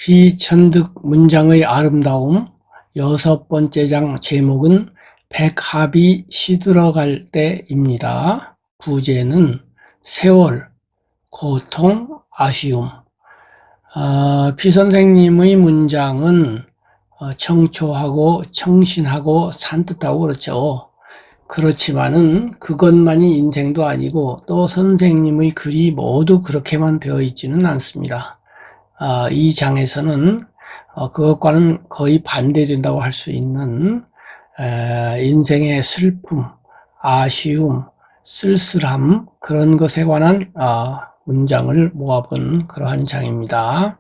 비천득 문장의 아름다움 여섯 번째 장 제목은 백합이 시들어갈 때입니다. 부제는 세월, 고통, 아쉬움. 피 선생님의 문장은 청초하고 청신하고 산뜻하고 그렇죠. 그렇지만은 그것만이 인생도 아니고 또 선생님의 글이 모두 그렇게만 되어 있지는 않습니다. 이 장에서는 그것과는 거의 반대된다고 할 수 있는 인생의 슬픔, 아쉬움, 쓸쓸함 그런 것에 관한 문장을 모아본 그러한 장입니다.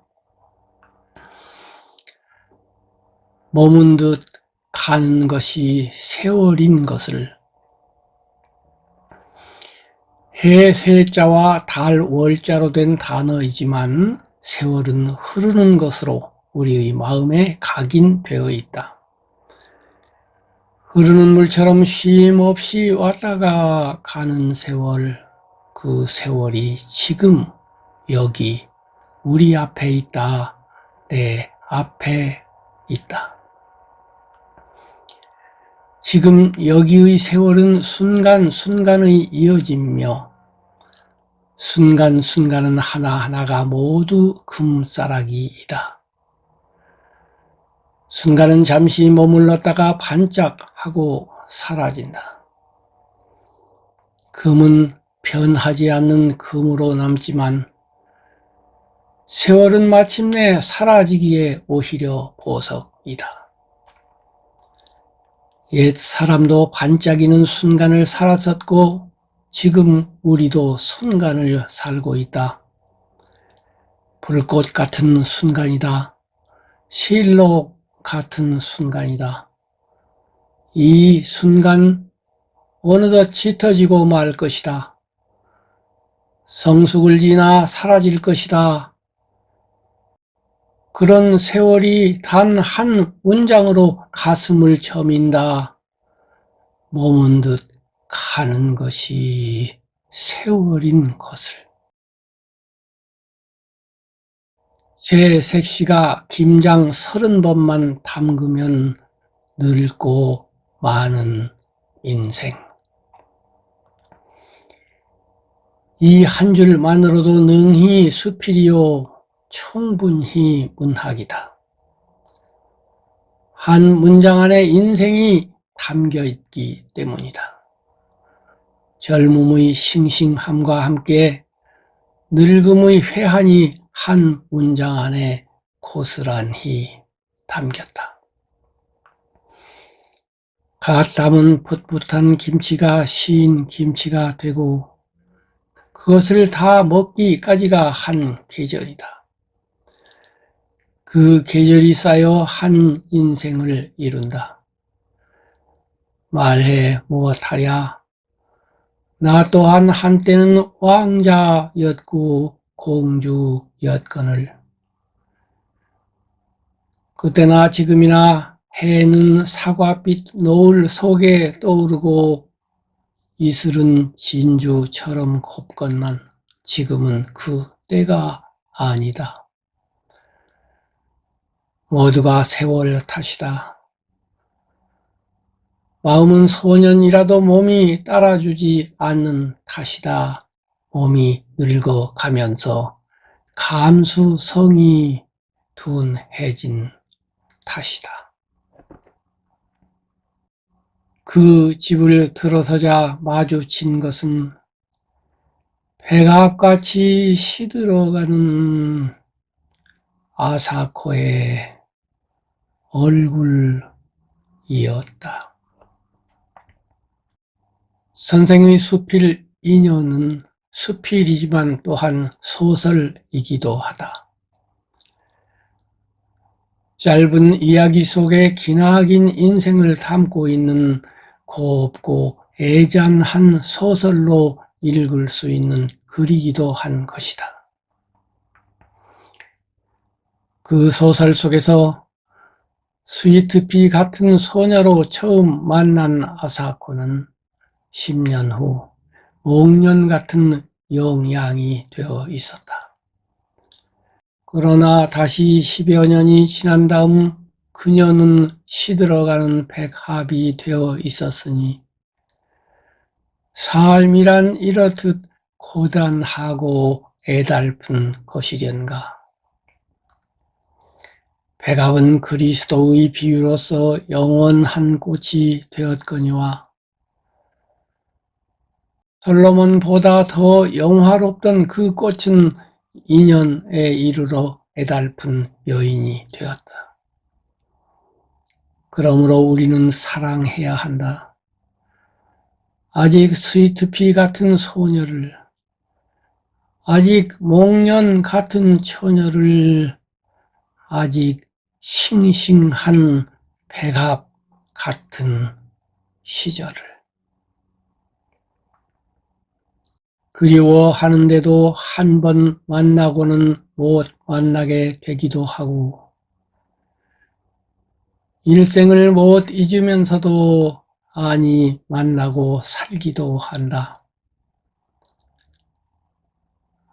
머문 듯 가는 것이 세월인 것을 해 쇠자와 달 월자로 된 단어이지만 세월은 흐르는 것으로 우리의 마음에 각인되어 있다. 흐르는 물처럼 쉼 없이 왔다가 가는 세월, 그 세월이 지금 여기 우리 앞에 있다. 내 앞에 있다. 지금 여기의 세월은 순간순간의 이어짐며 순간순간은 하나하나가 모두 금싸라기이다. 순간은 잠시 머물렀다가 반짝하고 사라진다. 금은 변하지 않는 금으로 남지만 세월은 마침내 사라지기에 오히려 보석이다. 옛 사람도 반짝이는 순간을 살았었고 지금 우리도 순간을 살고 있다. 불꽃 같은 순간이다. 실록 같은 순간이다. 이 순간 어느덧 짙어지고 말 것이다. 성숙을 지나 사라질 것이다. 그런 세월이 단 한 문장으로 가슴을 저민다. 머문 듯 가는 것이 세월인 것을. 제 색시가 김장 30번만 담그면 늙고 마는 인생. 이 한 줄만으로도 능히 수필이요 충분히 문학이다. 한 문장 안에 인생이 담겨 있기 때문이다. 젊음의 싱싱함과 함께 늙음의 회한이 한 문장 안에 고스란히 담겼다. 갓 담은 풋풋한 김치가 신 김치가 되고 그것을 다 먹기까지가 한 계절이다. 그 계절이 쌓여 한 인생을 이룬다. 말해 무엇하랴. 나 또한 한때는 왕자였고 공주였거늘. 그때나 지금이나 해는 사과빛 노을 속에 떠오르고 이슬은 진주처럼 곱건만 지금은 그 때가 아니다. 모두가 세월 탓이다. 마음은 소년이라도 몸이 따라주지 않는 탓이다. 몸이 늙어가면서 감수성이 둔해진 탓이다. 그 집을 들어서자 마주친 것은 백합같이 시들어가는 아사코의 얼굴이었다. 선생의 수필 인연은 수필이지만 또한 소설이기도 하다. 짧은 이야기 속에 기나긴 인생을 담고 있는 곱고 애잔한 소설로 읽을 수 있는 글이기도 한 것이다. 그 소설 속에서 스위트피 같은 소녀로 처음 만난 아사코는 10년 후 목련 같은 영양이 되어 있었다. 그러나 다시 10여 년이 지난 다음 그녀는 시들어가는 백합이 되어 있었으니 삶이란 이렇듯 고단하고 애달픈 것이련가. 백합은 그리스도의 비유로서 영원한 꽃이 되었거니와 솔로몬보다 더 영화롭던 그 꽃은 인연에 이르러 애달픈 여인이 되었다. 그러므로 우리는 사랑해야 한다. 아직 스위트피 같은 소녀를, 아직 목련 같은 처녀를, 아직 싱싱한 백합 같은 시절을. 그리워하는데도 한 번 만나고는 못 만나게 되기도 하고 일생을 못 잊으면서도 아니 만나고 살기도 한다.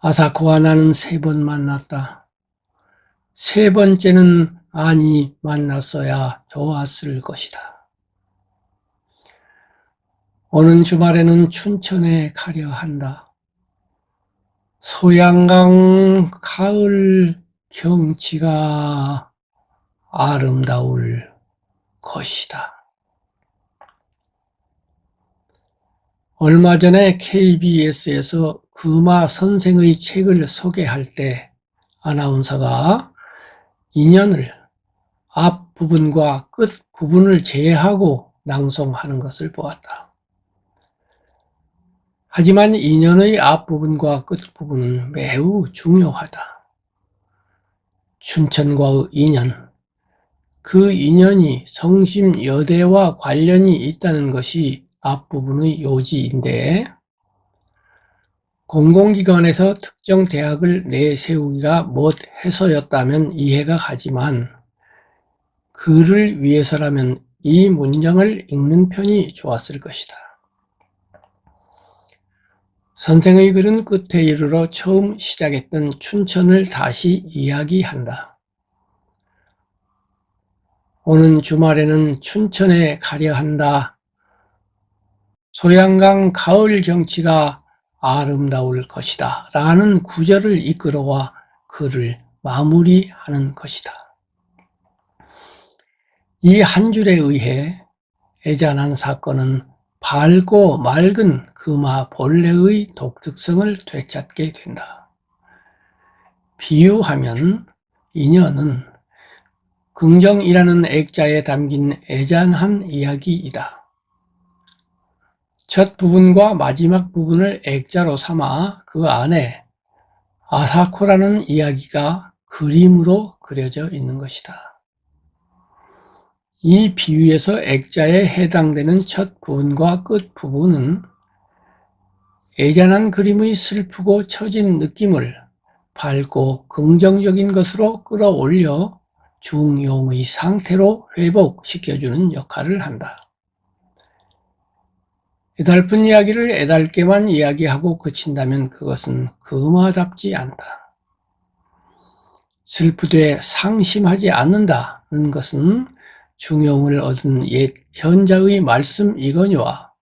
아사코와 나는 3번 만났다. 3번째는 아니 만났어야 좋았을 것이다. 오는 주말에는 춘천에 가려 한다. 소양강 가을 경치가 아름다울 것이다. 얼마 전에 KBS에서 금화 선생의 책을 소개할 때 아나운서가 인연을 앞부분과 끝부분을 제외하고 낭송하는 것을 보았다. 하지만 인연의 앞부분과 끝부분은 매우 중요하다. 춘천과의 인연, 그 인연이 성심여대와 관련이 있다는 것이 앞부분의 요지인데 공공기관에서 특정 대학을 내세우기가 못해서였다면 이해가 가지만 그를 위해서라면 이 문장을 읽는 편이 좋았을 것이다. 선생의 글은 끝에 이르러 처음 시작했던 춘천을 다시 이야기한다. 오는 주말에는 춘천에 가려 한다. 소양강 가을 경치가 아름다울 것이다. 라는 구절을 이끌어와 글을 마무리하는 것이다. 이 한 줄에 의해 애잔한 사건은 밝고 맑은 금화 본래의 독특성을 되찾게 된다. 비유하면 인연은 긍정이라는 액자에 담긴 애잔한 이야기이다. 첫 부분과 마지막 부분을 액자로 삼아 그 안에 아사코라는 이야기가 그림으로 그려져 있는 것이다. 이 비유에서 액자에 해당되는 첫 부분과 끝 부분은 애잔한 그림의 슬프고 처진 느낌을 밝고 긍정적인 것으로 끌어올려 중용의 상태로 회복시켜주는 역할을 한다. 애달픈 이야기를 애달게만 이야기하고 그친다면 그것은 금화답지 않다. 슬프되 상심하지 않는다는 것은 중용을 얻은 옛 현자의 말씀이거니와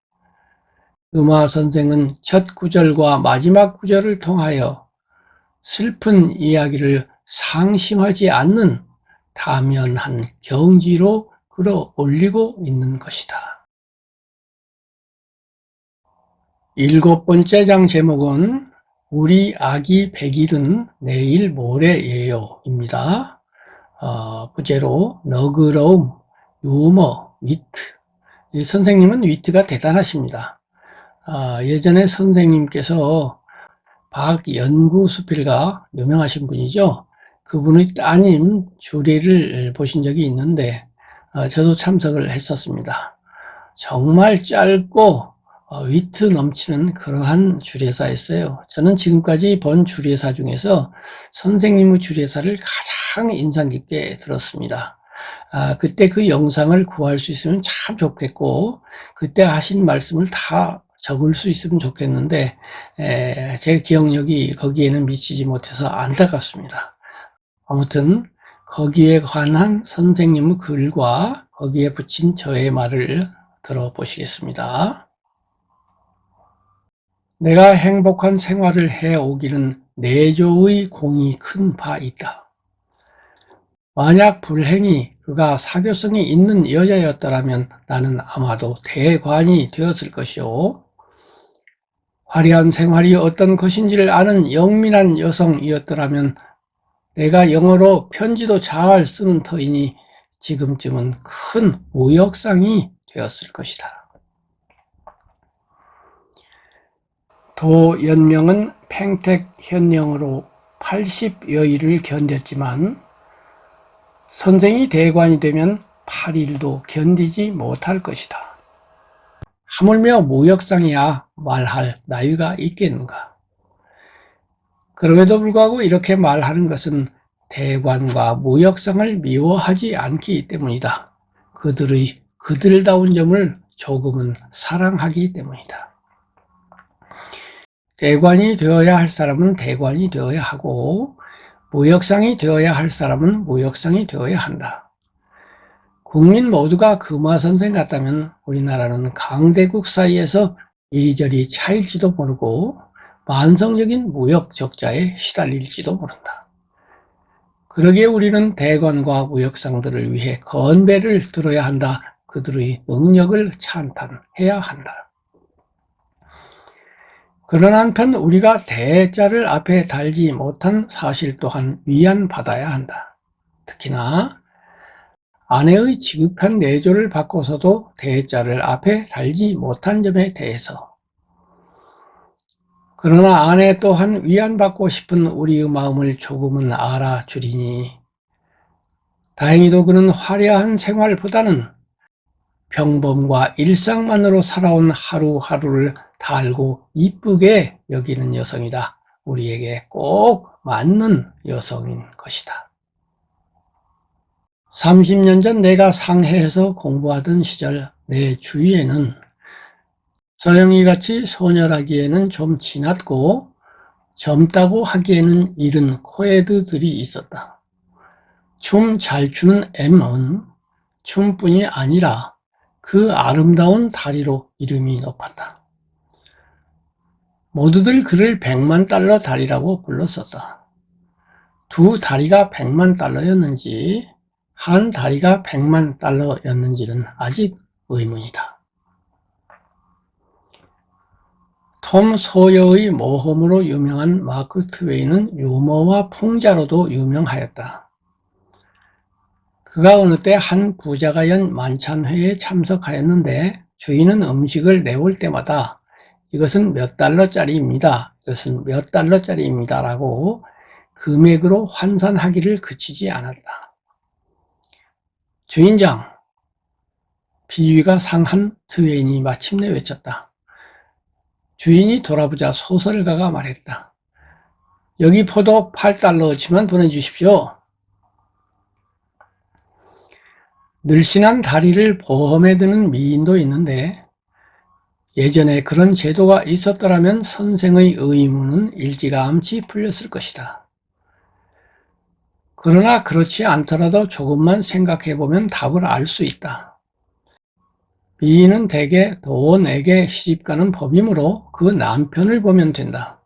금화 선생은 첫 구절과 마지막 구절을 통하여 슬픈 이야기를 상심하지 않는 다면한 경지로 끌어올리고 있는 것이다. 7번째 장 제목은 우리 아기 100일은 내일 모레예요 입니다. 부제로 너그러움, 유머, 위트. 선생님은 위트가 대단하십니다. 예전에 선생님께서 박연구수필가 유명하신 분이죠. 그분의 따님 주례를 보신 적이 있는데 저도 참석을 했었습니다. 정말 짧고 위트 넘치는 그러한 주례사였어요. 저는 지금까지 본 주례사 중에서 선생님의 주례사를 가장 인상 깊게 들었습니다. 그때 그 영상을 구할 수 있으면 참 좋겠고 그때 하신 말씀을 다 적을 수 있으면 좋겠는데 제 기억력이 거기에는 미치지 못해서 안타깝습니다. 아무튼 거기에 관한 선생님의 글과 거기에 붙인 저의 말을 들어보시겠습니다. 내가 행복한 생활을 해오기는 내조의 공이 큰 바 있다. 만약 불행히 그가 사교성이 있는 여자였더라면 나는 아마도 대관이 되었을 것이요. 화려한 생활이 어떤 것인지를 아는 영민한 여성이었더라면 내가 영어로 편지도 잘 쓰는 터이니 지금쯤은 큰 무역상이 되었을 것이다. 도연명은 팽택현령으로 80여일을 견뎠지만 선생이 대관이 되면 8일도 견디지 못할 것이다. 하물며 무역상이야 말할 나위가 있겠는가. 그럼에도 불구하고 이렇게 말하는 것은 대관과 무역상을 미워하지 않기 때문이다. 그들다운 점을 조금은 사랑하기 때문이다. 대관이 되어야 할 사람은 대관이 되어야 하고 무역상이 되어야 할 사람은 무역상이 되어야 한다. 국민 모두가 금화선생 같다면 우리나라는 강대국 사이에서 이리저리 차일지도 모르고 만성적인 무역 적자에 시달릴지도 모른다. 그러기에 우리는 대관과 무역상들을 위해 건배를 들어야 한다. 그들의 능력을 찬탄해야 한다. 그러나 한편 우리가 대자를 앞에 달지 못한 사실 또한 위안받아야 한다. 특히나 아내의 지극한 내조를 받고서도 대자를 앞에 달지 못한 점에 대해서. 그러나 아내 또한 위안받고 싶은 우리의 마음을 조금은 알아주리니 다행히도 그는 화려한 생활보다는 평범과 일상만으로 살아온 하루하루를 달고 이쁘게 여기는 여성이다. 우리에게 꼭 맞는 여성인 것이다. 30년 전 내가 상해에서 공부하던 시절 내 주위에는 서영이같이 소녀라기에는 좀 지났고 젊다고 하기에는 이른 코에드들이 있었다. 춤 잘 추는 M은 춤뿐이 아니라 그 아름다운 다리로 이름이 높았다. 모두들 그를 100만 달러 다리라고 불렀었다. 두 다리가 100만 달러였는지 한 다리가 100만 달러였는지는 아직 의문이다. 톰 소여의 모험으로 유명한 마크 트웨이는 유머와 풍자로도 유명하였다. 그가 어느 때 한 부자가 연 만찬회에 참석하였는데 주인은 음식을 내올 때마다 이것은 몇 달러짜리입니다. 이것은 몇 달러짜리입니다. 라고 금액으로 환산하기를 그치지 않았다. 주인장, 비위가 상한 트웨인이 마침내 외쳤다. 주인이 돌아보자 소설가가 말했다. 여기 포도 8달러어치만 보내주십시오. 늘씬한 다리를 보험에 드는 미인도 있는데 예전에 그런 제도가 있었더라면 선생의 의무는 일찌감치 풀렸을 것이다. 그러나 그렇지 않더라도 조금만 생각해보면 답을 알 수 있다. 미인은 대개 돈에게 시집가는 법이므로 그 남편을 보면 된다.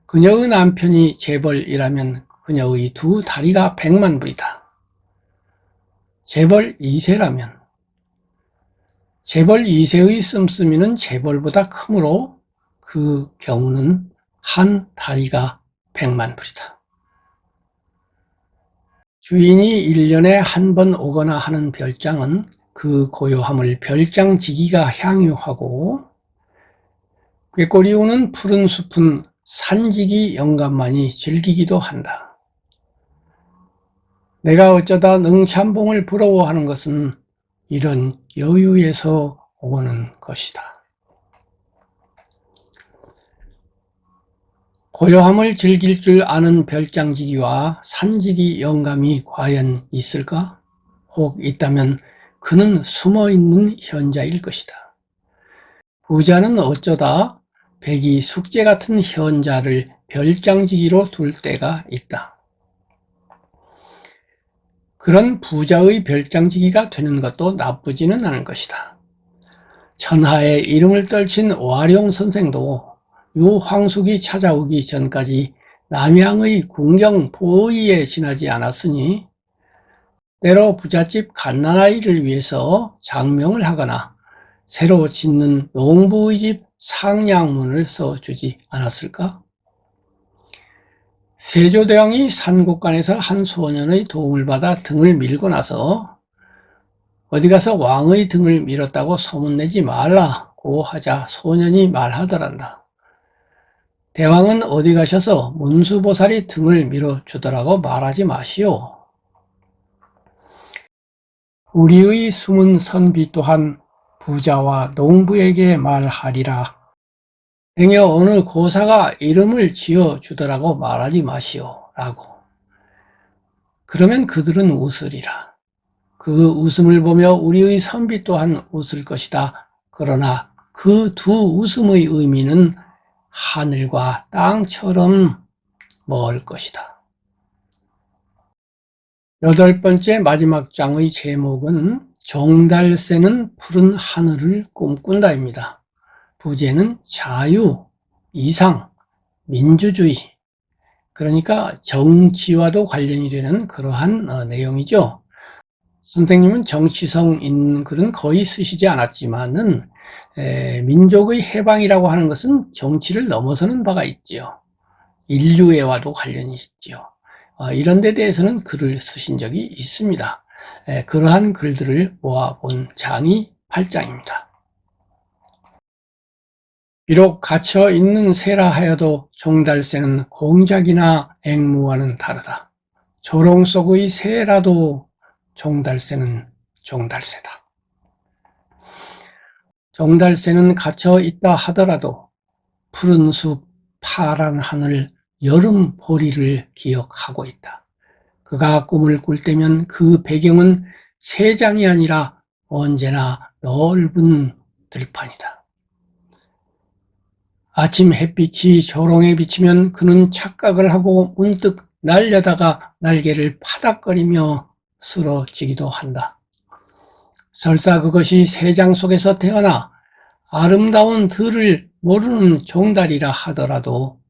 그녀의 남편이 재벌이라면 그녀의 두 다리가 100만 불이다. 재벌 2세라면 재벌 2세의 씀씀이는 재벌보다 크므로 그 경우는 한 다리가 100만 불이다. 주인이 1년에 한 번 오거나 하는 별장은 그 고요함을 별장지기가 향유하고 꾀꼬리 우는 푸른 숲은 산지기 영감만이 즐기기도 한다. 내가 어쩌다 능참봉을 부러워하는 것은 이런 여유에서 오는 것이다. 고요함을 즐길 줄 아는 별장지기와 산지기 영감이 과연 있을까? 혹 있다면 그는 숨어있는 현자일 것이다. 부자는 어쩌다 백이 숙제 같은 현자를 별장지기로 둘 때가 있다. 그런 부자의 별장지기가 되는 것도 나쁘지는 않을 것이다. 천하의 이름을 떨친 와룡 선생도 유황숙이 찾아오기 전까지 남양의 궁경 보위에 지나지 않았으니 때로 부잣집 갓난아이를 위해서 장명을 하거나 새로 짓는 농부의 집 상량문을 써주지 않았을까? 세조대왕이 산곡간에서 한 소년의 도움을 받아 등을 밀고 나서 어디 가서 왕의 등을 밀었다고 소문내지 말라고 하자 소년이 말하더란다. 대왕은 어디 가셔서 문수보살이 등을 밀어주더라고 말하지 마시오. 우리의 숨은 선비 또한 부자와 농부에게 말하리라. 행여 어느 고사가 이름을 지어주더라고 말하지 마시오. 라고. 그러면 그들은 웃으리라. 그 웃음을 보며 우리의 선비 또한 웃을 것이다. 그러나 그 두 웃음의 의미는 하늘과 땅처럼 멀 것이다. 8번째 마지막 장의 제목은 종달새는 푸른 하늘을 꿈꾼다입니다. 부제는 자유, 이상, 민주주의, 그러니까 정치와도 관련이 되는 그러한 내용이죠. 선생님은 정치성 있는 글은 거의 쓰시지 않았지만은 민족의 해방이라고 하는 것은 정치를 넘어서는 바가 있지요. 인류애와도 관련이 있지요. 이런 데 대해서는 글을 쓰신 적이 있습니다. 그러한 글들을 모아본 장이 8장입니다. 비록 갇혀 있는 새라 하여도 종달새는 공작이나 앵무와는 다르다. 조롱 속의 새라도 종달새는 종달새다. 종달새는 갇혀 있다 하더라도 푸른 숲, 파란 하늘, 여름 보리를 기억하고 있다. 그가 꿈을 꿀 때면 그 배경은 새장이 아니라 언제나 넓은 들판이다. 아침 햇빛이 조롱에 비치면 그는 착각을 하고 문득 날려다가 날개를 파닥거리며 쓰러지기도 한다. 설사 그것이 새장 속에서 태어나 아름다운 들을 모르는 종달이라 하더라도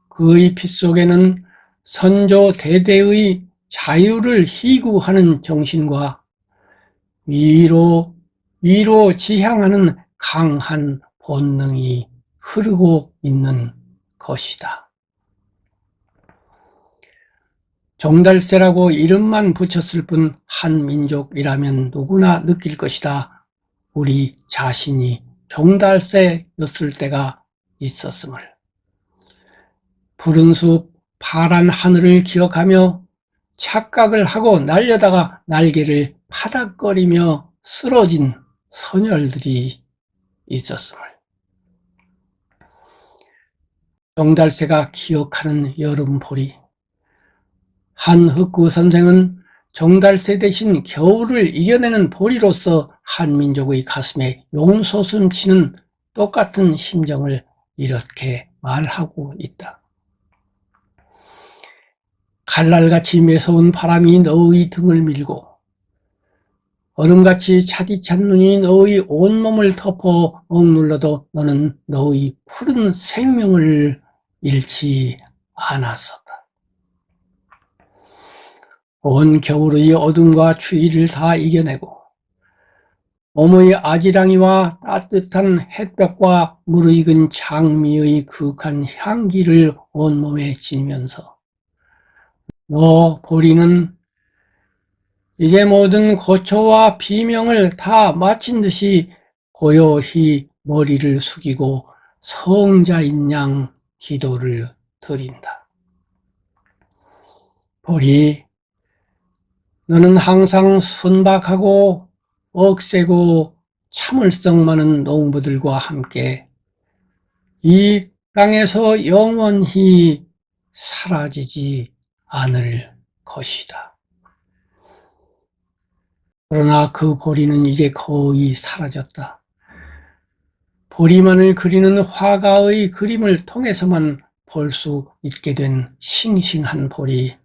그의 피 속에는 선조 대대의 자유를 희구하는 정신과 위로 지향하는 강한 본능이 흐르고 있는 것이다. 종달새라고 이름만 붙였을 뿐 한 민족이라면 누구나 느낄 것이다. 우리 자신이 종달새였을 때가 있었음을. 푸른 숲, 파란 하늘을 기억하며 착각을 하고 날려다가 날개를 파닥거리며 쓰러진 선열들이 있었음을. 종달새가 기억하는 여름보리. 한흑구 선생은 종달새 대신 겨울을 이겨내는 보리로서 한민족의 가슴에 용솟음치는 똑같은 심정을 이렇게 말하고 있다. 칼날같이 매서운 바람이 너의 등을 밀고 얼음같이 차디찬 눈이 너의 온몸을 덮어 억눌러도 너는 너의 푸른 생명을 잃지 않았었다. 온 겨울의 어둠과 추위를 다 이겨내고 몸의 아지랑이와 따뜻한 햇볕과 무르익은 장미의 그윽한 향기를 온몸에 지니면서 너 보리는 이제 모든 고초와 비명을 다 마친 듯이 고요히 머리를 숙이고 성자인 양 기도를 드린다. 보리, 너는 항상 순박하고 억세고 참을성 많은 농부들과 함께 이 땅에서 영원히 사라지지 않을 것이다. 그러나 그 보리는 이제 거의 사라졌다. 보리만을 그리는 화가의 그림을 통해서만 볼 수 있게 된 싱싱한 보리.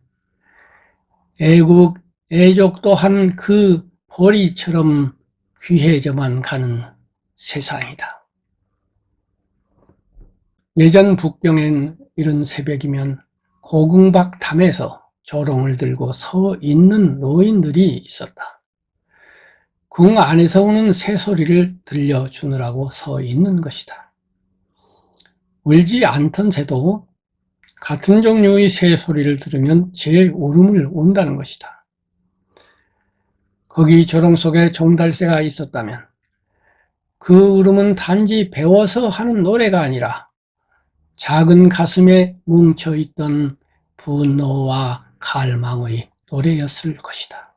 애국 애족 또한 그 보리처럼 귀해져만 가는 세상이다. 예전 북경엔 이른 새벽이면 고궁박 담에서 조롱을 들고 서 있는 노인들이 있었다. 궁 안에서 오는 새소리를 들려주느라고 서 있는 것이다. 울지 않던 새도 같은 종류의 새소리를 들으면 제 울음을 운다는 것이다. 거기 조롱 속에 종달새가 있었다면 그 울음은 단지 배워서 하는 노래가 아니라 작은 가슴에 뭉쳐있던 분노와 갈망의 노래였을 것이다.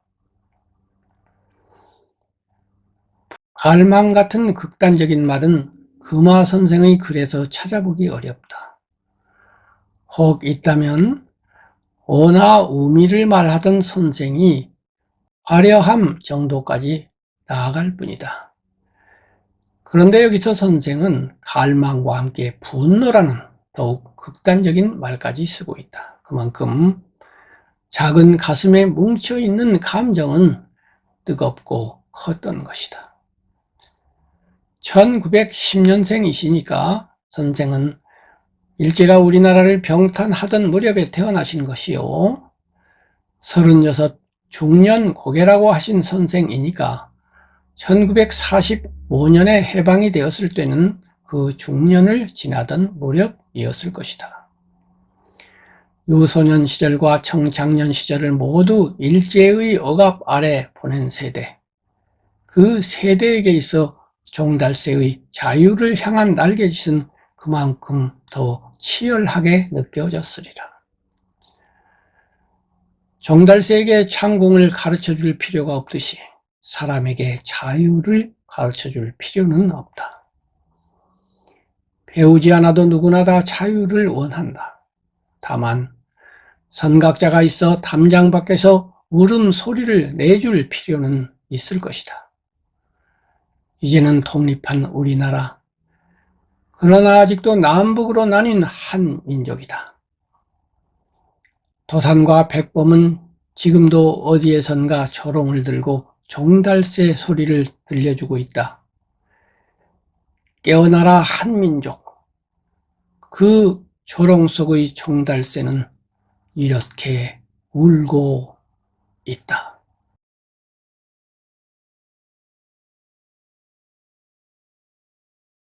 갈망 같은 극단적인 말은 금화 선생의 글에서 찾아보기 어렵다. 혹 있다면 오나 우미를 말하던 선생이 화려함 정도까지 나아갈 뿐이다. 그런데 여기서 선생은 갈망과 함께 분노라는 더욱 극단적인 말까지 쓰고 있다. 그만큼 작은 가슴에 뭉쳐있는 감정은 뜨겁고 컸던 것이다. 1910년생이시니까 선생은 일제가 우리나라를 병탄하던 무렵에 태어나신 것이요. 36 중년 고개라고 하신 선생이니까 1945년에 해방이 되었을 때는 그 중년을 지나던 무렵이었을 것이다. 유소년 시절과 청장년 시절을 모두 일제의 억압 아래 보낸 세대, 그 세대에게 있어 종달새의 자유를 향한 날개짓은 그만큼 더 치열하게 느껴졌으리라. 종달새에게 창공을 가르쳐줄 필요가 없듯이 사람에게 자유를 가르쳐줄 필요는 없다. 배우지 않아도 누구나 다 자유를 원한다. 다만 선각자가 있어 담장 밖에서 울음소리를 내줄 필요는 있을 것이다. 이제는 독립한 우리나라, 그러나 아직도 남북으로 나뉜 한 민족이다. 도산과 백범은 지금도 어디에선가 조롱을 들고 종달새 소리를 들려주고 있다. 깨어나라 한민족. 그 조롱 속의 종달새는 이렇게 울고 있다.